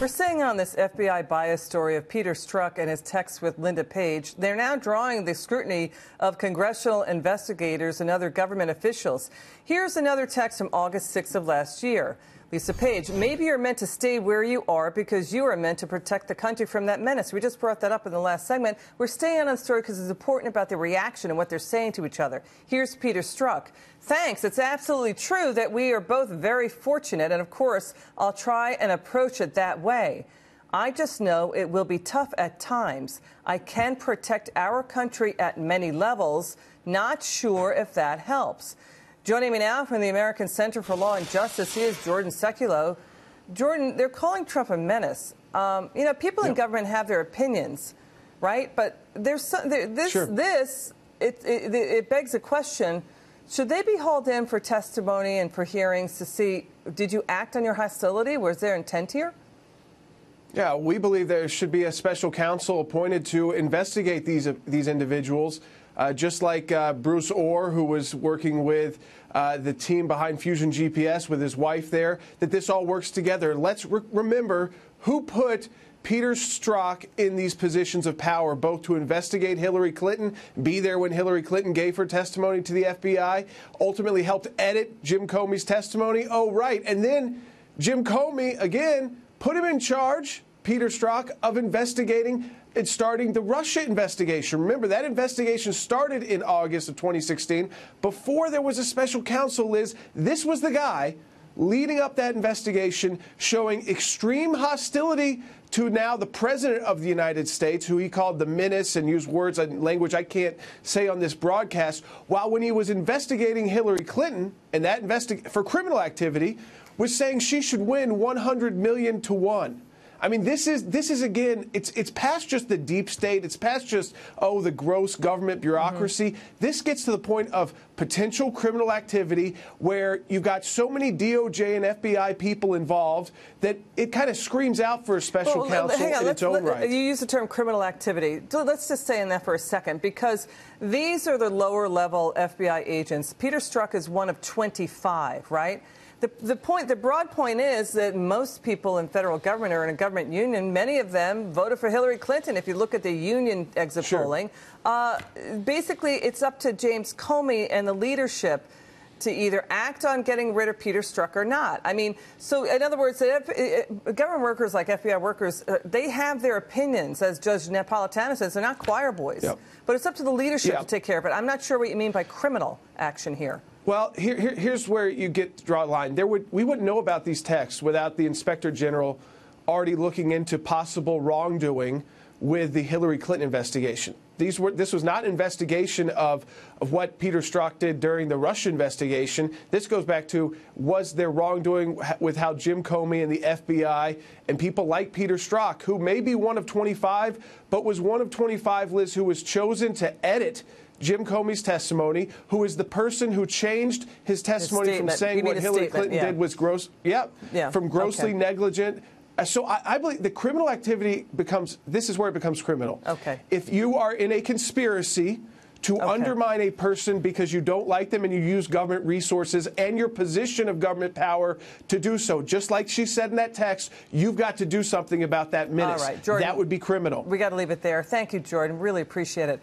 We're staying on this FBI bias story of Peter Strzok and his text with Linda Page. They're now drawing the scrutiny of congressional investigators and other government officials. Here's another text from August 6th of last year. Lisa Page, maybe you're meant to stay where you are because you are meant to protect the country from that menace. We just brought that up in the last segment. We're staying on the story because it's important about the reaction and what they're saying to each other. Here's Peter Strzok. Thanks. It's absolutely true that we are both very fortunate, and of course, I'll try and approach it that way. I just know it will be tough at times. I can protect our country at many levels. Not sure if that helps. Joining me now from the American Center for Law and Justice, he is Jordan Sekulow. Jordan, they're calling Trump a menace. People in government have their opinions, right? But there's it begs a question. Should they be hauled in for testimony and for hearings to see, did you act on your hostility? Was there intent here? Yeah, we believe there should be a special counsel appointed to investigate these individuals, just like Bruce Orr, who was working with the team behind Fusion GPS with his wife there, that this all works together. Let's remember who put Peter Strzok in these positions of power, both to investigate Hillary Clinton, be there when Hillary Clinton gave her testimony to the FBI, ultimately helped edit Jim Comey's testimony. Oh, right. And then Jim Comey, again, put him in charge, Peter Strzok, of investigating and starting the Russia investigation. Remember, that investigation started in August of 2016. Before there was a special counsel, Liz, this was the guy leading up that investigation, showing extreme hostility to now the president of the United States, who he called the menace and used words and language I can't say on this broadcast, while when he was investigating Hillary Clinton and that for criminal activity, was saying she should win 100 million to 1. I mean, this is again, it's past just the deep state. It's past just, the gross government bureaucracy. This gets to the point of potential criminal activity where you've got so many DOJ and FBI people involved that it kind of screams out for a special counsel in its own right. You use the term criminal activity. Let's just stay in that for a second, because these are the lower level FBI agents. Peter Strzok is one of 25, right? The broad point is that most people in federal government are in a government union. Many of them voted for Hillary Clinton. If you look at the union exit polling, basically it's up to James Comey and the leadership to either act on getting rid of Peter Strzok or not. I mean, so in other words, government workers like FBI workers, they have their opinions, as Judge Napolitano says. They're not choir boys. Yep. But it's up to the leadership to take care of it. I'm not sure what you mean by criminal action here. Well, here's where you get to draw a line. We wouldn't know about these texts without the Inspector General already looking into possible wrongdoing with the Hillary Clinton investigation. This was not an investigation of what Peter Strzok did during the Russia investigation. This goes back to, was there wrongdoing with how Jim Comey and the FBI and people like Peter Strzok, who may be one of 25, but was one of 25, Liz, who was chosen to edit Jim Comey's testimony, who is the person who changed his testimony from saying what Hillary Clinton did was from grossly negligent. So I believe the criminal activity this is where it becomes criminal. Okay. If you are in a conspiracy to undermine a person because you don't like them and you use government resources and your position of government power to do so, just like she said in that text, you've got to do something about that menace. All right, Jordan, that would be criminal. We got to leave it there. Thank you, Jordan. Really appreciate it.